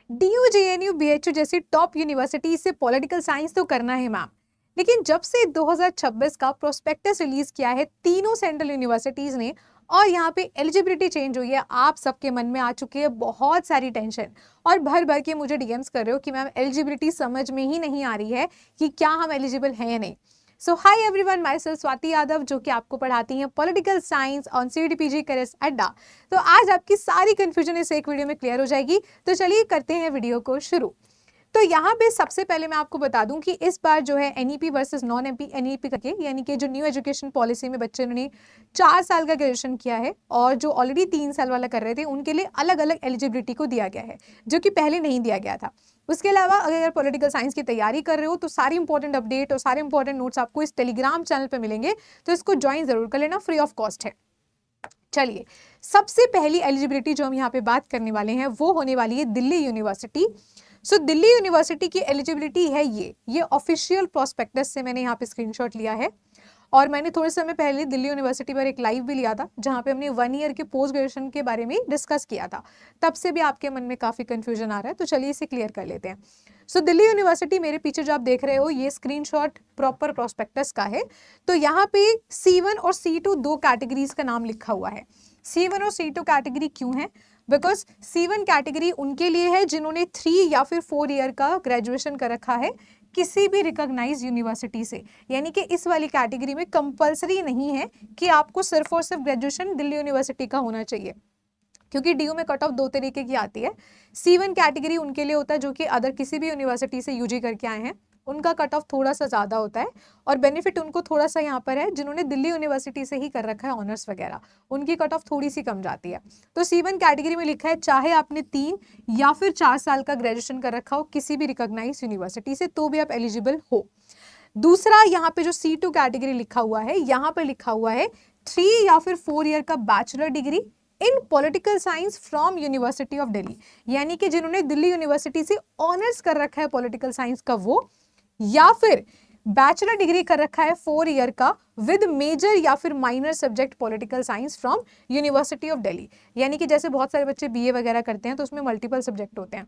DU, JNU, BHU जैसी top university से political science तो करना है मैम, लेकिन जब से 2026 का प्रोस्पेक्टस रिलीज किया है तीनों सेंट्रल यूनिवर्सिटीज ने और यहाँ पे एलिजिबिलिटी चेंज हुई है, आप सबके मन में आ चुकी है बहुत सारी टेंशन और भर भर के मुझे डीएम्स कर रहे हो कि मैम एलिजिबिलिटी समझ में ही नहीं आ रही है कि क्या हम एलिजिबल हैं या नहीं। So hi everyone, myself Swati Yadav, जो कि आपको पढ़ाती हैं political science on CET-PG career अड्डा। तो आज आपकी सारी कंफ्यूजन इस एक वीडियो में क्लियर हो जाएगी। तो चलिए करते हैं वीडियो को शुरू। तो यहाँ पे सबसे पहले मैं आपको बता दूं कि इस बार जो है NEP वर्सेस नॉन NEP करके, यानी कि जो न्यू एजुकेशन पॉलिसी में बच्चे ने 4 साल का ग्रेजुएशन किया है और जो ऑलरेडी 3 साल वाला कर रहे थे उनके लिए अलग अलग एलिजिबिलिटी को दिया गया है, जो कि पहले नहीं दिया गया था। उसके अलावा अगर पॉलिटिकल साइंस की तैयारी कर रहे हो तो सारी इंपॉर्टेंट अपडेट और सारे इंपॉर्टेंट नोट्स आपको इस टेलीग्राम चैनल पर मिलेंगे, तो इसको ज्वाइन जरूर कर लेना, फ्री ऑफ कॉस्ट है। चलिए, सबसे पहली एलिजिबिलिटी जो हम यहाँ पे बात करने वाले हैं वो होने वाली है दिल्ली यूनिवर्सिटी। सो दिल्ली यूनिवर्सिटी की एलिजिबिलिटी है ये ऑफिशियल प्रोस्पेक्टस से मैंने यहाँ पे स्क्रीनशॉट लिया है और मैंने थोड़े समय पहले दिल्ली यूनिवर्सिटी पर एक लाइव भी लिया था जहाँ पे हमने 1 ईयर के पोस्ट ग्रेजुएशन के बारे में डिस्कस किया था। तब से भी आपके मन में काफी कंफ्यूजन आ रहा है, तो चलिए इसे क्लियर कर लेते हैं। सो दिल्ली यूनिवर्सिटी, मेरे पीछे जो आप देख रहे हो ये स्क्रीनशॉट प्रॉपर प्रोस्पेक्टस का है। तो यहाँ पे C1 और C2 दो कैटेगरीज का नाम लिखा हुआ है। C1 और C2 कैटेगरी क्यों है? बिकॉज C1 कैटेगरी उनके लिए है जिन्होंने 3 या फिर 4 ईयर का ग्रेजुएशन कर रखा है किसी भी रिकॉग्नाइज्ड यूनिवर्सिटी से, यानी कि इस वाली कैटेगरी में कंपलसरी नहीं है कि आपको सिर्फ और सिर्फ ग्रेजुएशन दिल्ली यूनिवर्सिटी का होना चाहिए, क्योंकि DU में कट ऑफ 2 तरीके की आती है। C1 कैटेगरी उनके लिए होता है जो कि अदर किसी भी यूनिवर्सिटी से UG करके आए हैं, उनका कट ऑफ थोड़ा सा ज्यादा होता है और बेनिफिट उनको थोड़ा सा यहाँ पर है जिन्होंने दिल्ली यूनिवर्सिटी से ही कर रखा है ऑनर्स वगैरह, उनकी कट ऑफ थोड़ी सी कम जाती है। तो C1 कैटेगरी में लिखा है चाहे आपने 3 या फिर 4 साल का ग्रेजुएशन कर रखा हो किसी भी रिकॉग्नाइज्ड यूनिवर्सिटी से, तो भी आप एलिजिबल हो। दूसरा यहाँ पे जो C2 कैटेगरी लिखा हुआ है, यहाँ पे लिखा हुआ है 3 या फिर 4 ईयर का bachelor degree in political science from university of Delhi, यानी कि जिन्होंने दिल्ली यूनिवर्सिटी से ऑनर्स कर रखा है पॉलिटिकल साइंस का वो, या फिर बैचलर डिग्री कर रखा है 4 ईयर का विद मेजर या फिर minor subject political science from university of Delhi, यानी कि जैसे बहुत सारे बच्चे BA वगैरह करते हैं तो उसमें मल्टीपल सब्जेक्ट होते हैं,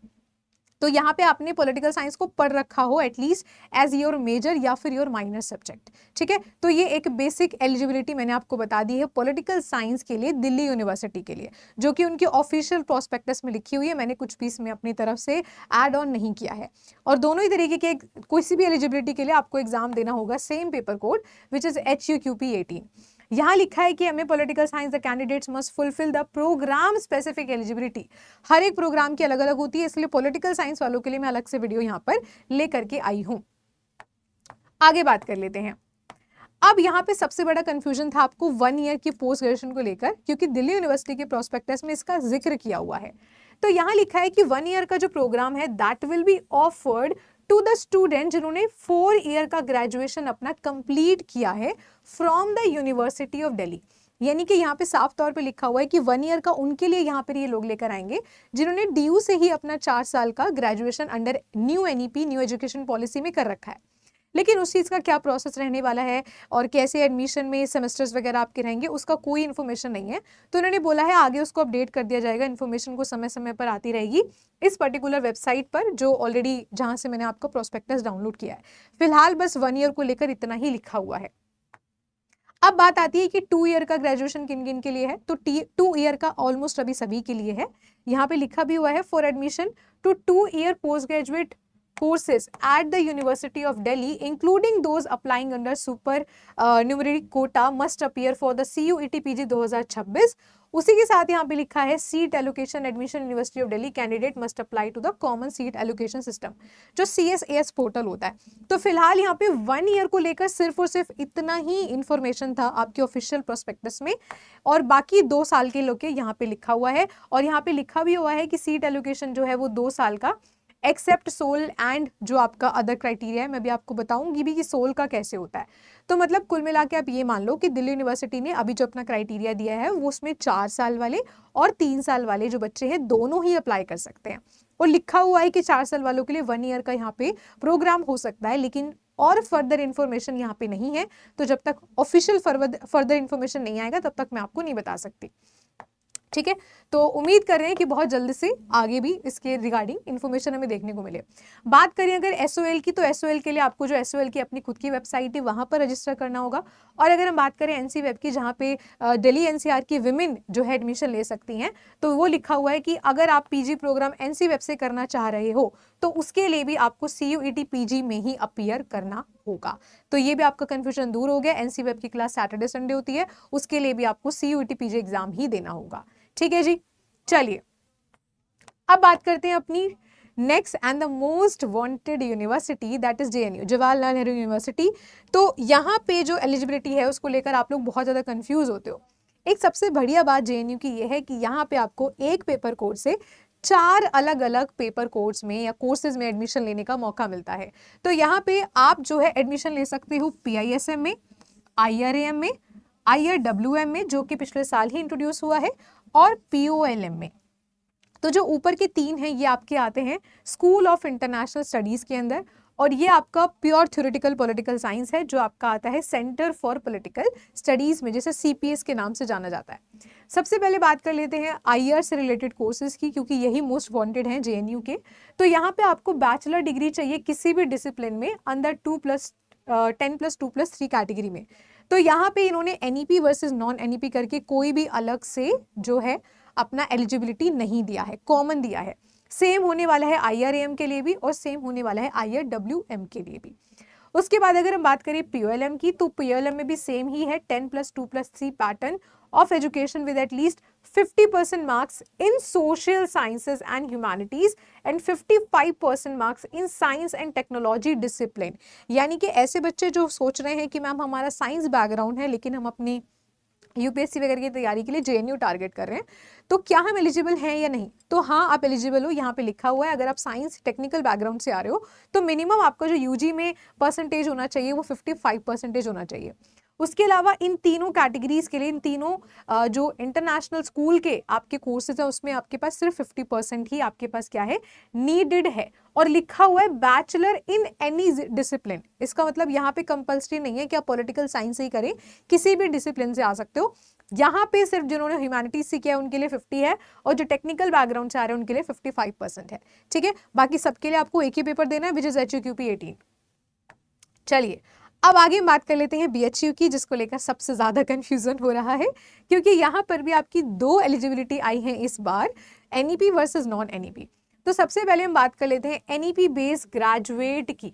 तो यहाँ पे आपने पॉलिटिकल साइंस को पढ़ रखा हो एटलीस्ट एज योर मेजर या फिर योर माइनर सब्जेक्ट। ठीक है, तो ये एक बेसिक एलिजिबिलिटी मैंने आपको बता दी है पॉलिटिकल साइंस के लिए दिल्ली यूनिवर्सिटी के लिए, जो कि उनकी ऑफिशियल प्रोस्पेक्टस में लिखी हुई है। मैंने कुछ भी इसमें अपनी तरफ से ऐड ऑन नहीं किया है। और दोनों ही तरीके के किसी भी एलिजिबिलिटी के लिए आपको एग्जाम देना होगा same paper code which is HUQP 18। यहाँ लिखा है कि हमें political science the candidates must fulfil the programme specific eligibility. हर एक प्रोग्राम की अलग अलग होती है, इसलिए पॉलिटिकल साइंस वालों के लिए मैं अलग से वीडियो यहाँ पर लेकर के आई हूँ। आगे बात कर लेते हैं। अब यहाँ पे सबसे बड़ा कंफ्यूजन था आपको 1 ईयर की पोस्ट ग्रेजुएशन को लेकर, क्योंकि दिल्ली यूनिवर्सिटी के प्रोस्पेक्टस में इसका जिक्र किया हुआ है। तो यहाँ लिखा है कि 1 ईयर का जो प्रोग्राम है that will be offered to the student जिन्होंने 4 ईयर का ग्रेजुएशन अपना कंप्लीट किया है from the University of Delhi, यानी कि यहाँ पे साफ तौर पे लिखा हुआ है कि 1 ईयर का उनके लिए यहाँ पर ये लोग लेकर आएंगे जिन्होंने DU से ही अपना 4 साल का graduation under new NEP new education policy में कर रखा है। लेकिन उस चीज़ का क्या प्रोसेस रहने वाला है और कैसे एडमिशन में सेमेस्टर्स वगैरह आपके रहेंगे उसका कोई इन्फॉर्मेशन नहीं है, तो उन्होंने बोला है आगे उसको अपडेट कर दिया जाएगा, इन्फॉर्मेशन को समय समय पर आती रहेगी इस पर्टिकुलर वेबसाइट पर जो ऑलरेडी जहां से मैंने आपको प्रोस्पेक्टस डाउनलोड किया है। फिलहाल बस 1 ईयर को लेकर इतना ही लिखा हुआ है। अब बात आती है कि 2 ईयर का ग्रेजुएशन किन किन के लिए है, तो 2 ईयर का ऑलमोस्ट अभी सभी के लिए है। यहाँ पे लिखा भी हुआ है for admission to 2 year post graduate courses at the University of Delhi, including those applying under supernumerary quota, must appear for the CUET-PG 2026। उसी के साथ यहाँ पे लिखा है seat allocation admission University of Delhi candidate must apply to the common seat allocation system, जो CSAS portal होता है। तो फिलहाल यहाँ पे 1 ईयर को लेकर सिर्फ और सिर्फ इतना ही इंफॉर्मेशन था आपके ऑफिशियल प्रोस्पेक्टस में, और बाकी 2 साल के लोग के यहाँ पे लिखा हुआ है। और यहाँ पे लिखा भी हुआ है कि सीट एलोकेशन जो है वो 2 साल का एक्सेप्ट सोल एंड जो आपका अदर क्राइटेरिया है, मैं भी आपको बताऊंगी भी कि सोल का कैसे होता है। तो मतलब कुल मिला के आप ये मान लो कि दिल्ली यूनिवर्सिटी ने अभी जो अपना क्राइटेरिया दिया है वो उसमें 4 साल वाले और 3 साल वाले जो बच्चे हैं दोनों ही अप्लाई कर सकते हैं। और लिखा हुआ है कि 4 साल वालों के लिए 1 ईयर का यहाँ पे प्रोग्राम हो सकता है, लेकिन और फर्दर इन्फॉर्मेशन यहाँ पे नहीं है। तो जब तक ऑफिशियल फर्दर इन्फॉर्मेशन नहीं आएगा तब तक मैं आपको नहीं बता सकती। ठीक है, तो उम्मीद कर रहे हैं कि बहुत जल्दी से आगे भी इसके रिगार्डिंग इन्फॉर्मेशन हमें देखने को मिले। बात करें अगर SOL की, तो SOL के लिए आपको जो SOL की अपनी खुद की वेबसाइट है वहां पर रजिस्टर करना होगा। और अगर हम बात करें NC वेब की, जहाँ पे दिल्ली NCR की विमेन जो है एडमिशन ले सकती हैं, तो वो लिखा हुआ है कि अगर आप PG प्रोग्राम NC वेब से करना चाह रहे हो तो उसके लिए भी आपको CUET PG में ही अपीयर करना होगा। तो ये भी आपका कंफ्यूजन दूर हो गया। NC वेब की क्लास सैटरडे संडे होती है, उसके लिए भी आपको CUET PG एग्जाम ही देना होगा। ठीक है जी, चलिए अब बात करते हैं अपनी next and the most wanted university, that is JNU, Jawaharlal Nehru university. तो यहाँ पे जो एलिजिबिलिटी है उसको लेकर आप लोग बहुत ज्यादा कंफ्यूज होते हो। एक सबसे बढ़िया बात JNU की यह है कि यहाँ पे आपको एक पेपर कोर्स से 4 अलग अलग पेपर कोर्स में या कोर्सेज में एडमिशन लेने का मौका मिलता है। तो यहाँ पे आप जो है एडमिशन ले सकते हो PISM में, IRAM में, IRWM में जो कि पिछले साल ही इंट्रोड्यूस हुआ है, और POLM में। तो जो ऊपर के 3 हैं ये आपके आते हैं स्कूल ऑफ इंटरनेशनल स्टडीज के अंदर, और ये आपका प्योर थ्योरेटिकल पॉलिटिकल साइंस है जो आपका आता है सेंटर फॉर पॉलिटिकल स्टडीज में, जैसे CPS के नाम से जाना जाता है। सबसे पहले बात कर लेते हैं IR से रिलेटेड कोर्सेज की, क्योंकि यही मोस्ट वांटेड हैं JNU के। तो यहाँ पे आपको बैचलर डिग्री चाहिए किसी भी डिसिप्लिन में अंदर 10+2+3 कैटेगरी में। तो यहाँ पे इन्होंने NEP वर्सेस नॉन NEP करके कोई भी अलग से जो है अपना एलिजिबिलिटी नहीं दिया है, कॉमन दिया है। सेम होने वाला है IRAM के लिए भी और सेम होने वाला है IRWM के लिए भी। उसके बाद अगर हम बात करें POLM की, तो POLM में भी सेम ही है 10+2+3 pattern of education with at least 50% marks in social sciences and humanities and 55% marks in science and technology discipline. यानी कि ऐसे बच्चे जो सोच रहे हैं कि मैम हमारा साइंस बैकग्राउंड है लेकिन हम अपनी UPSC वगैरह की तैयारी के लिए JNU टारगेट कर रहे हैं, तो क्या हम एलिजिबल हैं या नहीं? तो हाँ, आप एलिजिबल हो। यहाँ पे लिखा हुआ है अगर आप साइंस टेक्निकल बैकग्राउंड से आ रहे हो तो मिनिमम आपका जो UG में परसेंटेज होना चाहिए वो 55% होना चाहिए। उसके अलावा इन तीनों कैटेगरीज के लिए, इन तीनों जो इंटरनेशनल स्कूल के आपके कोर्सेज हैं उसमें आपके पास सिर्फ 50% ही आपके पास क्या है, नीडेड है। और लिखा हुआ है बैचलर इन एनी डिसिप्लिन। इसका मतलब यहाँ पे कंपल्सरी नहीं है कि आप पॉलिटिकल साइंस ही करें, किसी भी डिसिप्लिन से आ सकते हो। यहाँ पे सिर्फ जिन्होंने ह्यूमैनिटीज सीखा है उनके लिए 50 है और जो टेक्निकल बैकग्राउंड से आ रहे हैं उनके लिए 55% है। ठीक है, बाकी सबके लिए आपको एक ही पेपर देना है, विच इज HUQP 18। चलिए अब आगे बात कर लेते हैं BHU की, जिसको लेकर सबसे ज्यादा कंफ्यूजन हो रहा है, क्योंकि यहाँ पर भी आपकी 2 एलिजिबिलिटी आई है इस बार, NEP वर्सेस नॉन NEP। तो सबसे पहले हम बात कर लेते हैं NEP बेस्ड ग्रेजुएट की।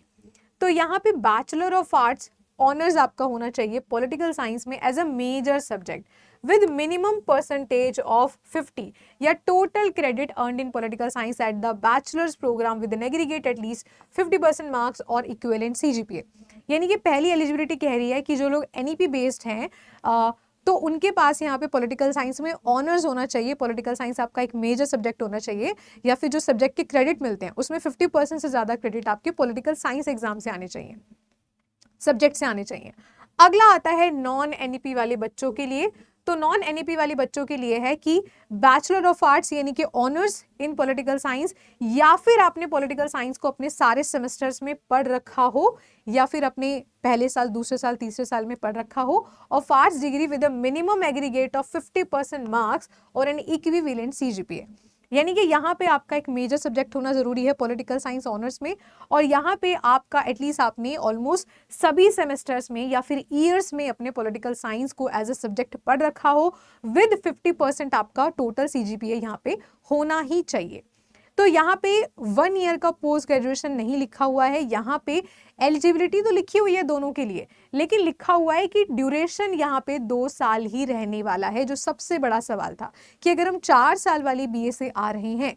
तो यहाँ पे बैचलर ऑफ आर्ट्स ऑनर्स आपका होना चाहिए पॉलिटिकल साइंस में as a major subject with minimum percentage of 50 या total credit earned in political science at the bachelor's program with an aggregate at least 50% marks or equivalent CGPA। यानी कि पहली eligibility कह रही है कि जो लोग NEP बेस्ड हैं तो उनके पास यहाँ पे पॉलिटिकल साइंस में ऑनर्स होना चाहिए, पॉलिटिकल साइंस आपका एक मेजर सब्जेक्ट होना चाहिए, या फिर जो सब्जेक्ट के क्रेडिट मिलते हैं उसमें 50% से ज्यादा क्रेडिट आपके पॉलिटिकल साइंस एग्जाम से आने चाहिए, सब्जेक्ट से आने चाहिए। अगला आता है नॉन NEP वाले बच्चों के लिए। तो नॉन NEP वाले बच्चों के लिए है कि बैचलर ऑफ आर्ट्स यानी कि ऑनर्स इन पॉलिटिकल साइंस, या फिर आपने पॉलिटिकल साइंस को अपने सारे सेमेस्टर्स में पढ़ रखा हो, या फिर अपने पहले साल, दूसरे साल, तीसरे साल में पढ़ रखा हो, of arts degree with a minimum aggregate of 50% marks और एन इक्विवेलेंट CGPA। यानी कि यहाँ पे आपका एक मेजर सब्जेक्ट होना जरूरी है पॉलिटिकल साइंस ऑनर्स में, और यहाँ पे आपका एटलीस्ट आपने ऑलमोस्ट सभी सेमेस्टर्स में या फिर ईयर्स में अपने पॉलिटिकल साइंस को एज अ सब्जेक्ट पढ़ रखा हो विद 50% आपका टोटल CGPA यहाँ पे होना ही चाहिए। तो यहाँ पे 1 ईयर का पोस्ट ग्रेजुएशन नहीं लिखा हुआ है, यहाँ पे एलिजिबिलिटी तो लिखी हुई है दोनों के लिए, लेकिन लिखा हुआ है कि ड्यूरेशन यहाँ पे 2 साल ही रहने वाला है। जो सबसे बड़ा सवाल था कि अगर हम 4 साल वाली BA से आ रहे हैं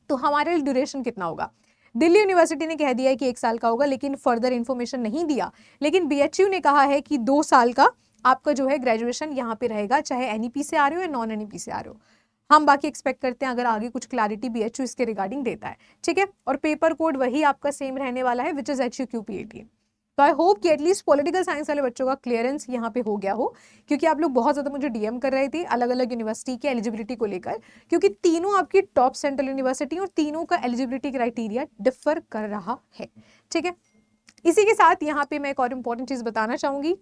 तो हमारे लिए ड्यूरेशन कितना होगा। दिल्ली यूनिवर्सिटी ने कह दिया है कि 1 साल का होगा, लेकिन फर्दर इंफॉर्मेशन नहीं दिया। लेकिन BHU ने कहा है कि 2 साल का आपका जो है ग्रेजुएशन यहाँ पे रहेगा, चाहे NEP से आ रहे हो या नॉन NEP से आ रहे हो। हम बाकी एक्सपेक्ट करते हैं अगर आगे कुछ क्लैरिटी BHU इसके रिगार्डिंग देता है, ठीक है। और पेपर कोड वही आपका सेम रहने वाला है, विच इज HUQP 18। तो आई होप कि एटलीस्ट पॉलिटिकल साइंस वाले बच्चों का क्लियरेंस यहाँ पे हो गया हो, क्योंकि आप लोग बहुत ज्यादा मुझे DM कर रहे थे अलग अलग यूनिवर्सिटी के एलिजिबिलिटी को लेकर, क्योंकि तीनों आपकी टॉप सेंट्रल यूनिवर्सिटी और तीनों का एलिजिबिलिटी क्राइटेरिया डिफर कर रहा है, ठीक है। इसी के साथ यहाँ पे मैं एक और इम्पोर्टेंट चीज बताना चाहूंगी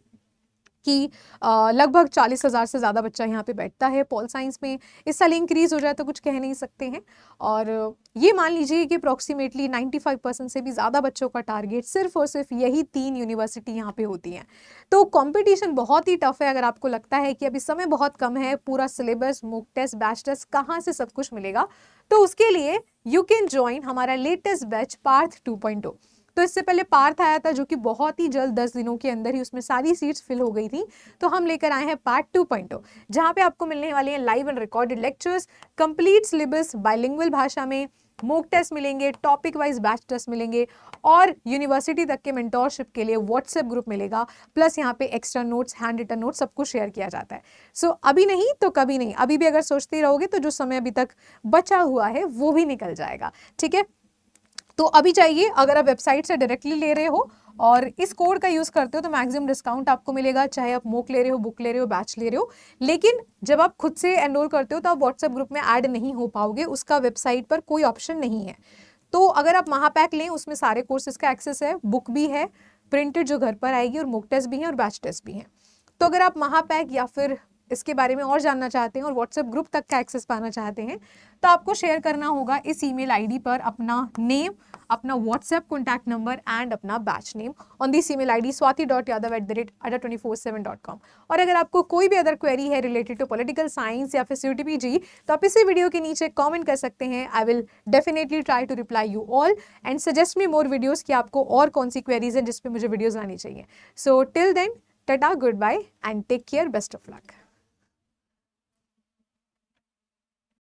कि लगभग 40,000 से ज़्यादा बच्चा यहाँ पे बैठता है पॉल साइंस में। इस साल इंक्रीज़ हो जाए तो कुछ कह नहीं सकते हैं। और ये मान लीजिए कि अप्रॉक्सीमेटली 95% से भी ज़्यादा बच्चों का टारगेट सिर्फ और सिर्फ यही 3 यूनिवर्सिटी यहाँ पे होती हैं। तो कंपटीशन बहुत ही टफ है। अगर आपको लगता है कि अभी समय बहुत कम है, पूरा syllabus, mock test, batch test, कहाँ से सब कुछ मिलेगा, तो उसके लिए यू कैन ज्वाइन हमारा लेटेस्ट बैच पार्थ 2.0। तो इससे पहले पार्थ आया था जो कि बहुत ही जल्द 10 दिनों के अंदर ही उसमें सारी सीट्स फिल हो गई थी। तो हम लेकर आए हैं पार्ट 2.0, जहां पे आपको मिलने वाले हैं live and recorded lectures, complete syllabus bilingual भाषा में, मॉक टेस्ट मिलेंगे, टॉपिक वाइज बैच टेस्ट मिलेंगे और यूनिवर्सिटी तक के मेंटोरशिप के लिए व्हाट्सएप ग्रुप मिलेगा। प्लस यहाँ पे extra notes, hand written notes सब कुछ शेयर किया जाता है। सो अभी नहीं तो कभी नहीं, अभी भी अगर सोचते रहोगे तो जो समय अभी तक बचा हुआ है वो भी निकल जाएगा। ठीक है, तो अभी चाहिए, अगर आप वेबसाइट से डायरेक्टली ले रहे हो और इस कोड का यूज करते हो तो मैक्सिमम डिस्काउंट आपको मिलेगा, चाहे आप मॉक ले रहे हो, बुक ले रहे हो, बैच ले रहे हो। लेकिन जब आप खुद से एनरोल करते हो तो आप व्हाट्सएप ग्रुप में ऐड नहीं हो पाओगे, उसका वेबसाइट पर कोई ऑप्शन नहीं है। तो अगर आप महापैक लें, उसमें सारे कोर्सेज का एक्सेस है, बुक भी है प्रिंटेड जो घर पर आएगी, और मॉक टेस्ट भी है और बैच टेस्ट भी है। तो अगर आप महापैक या फिर इसके बारे में और जानना चाहते हैं और व्हाट्सएप ग्रुप तक का एक्सेस पाना चाहते हैं, तो आपको शेयर करना होगा इस ईमेल आईडी पर अपना नेम, अपना व्हाट्सएप कॉन्टैक्ट नंबर एंड अपना batch name on this email ID swati.yadav@ada247.com। और अगर आपको कोई भी अदर क्वेरी है रिलेटेड टू पॉलिटिकल साइंस या फिर CUTPG, तो आप इसी वीडियो के नीचे कमेंट कर सकते हैं। I will definitely try to reply you all and suggest me more videos कि आपको और कौन सी क्वेरीज हैं जिस पे मुझे वीडियोस आनी चाहिए। So till then, tata, good bye and take care, best of luck.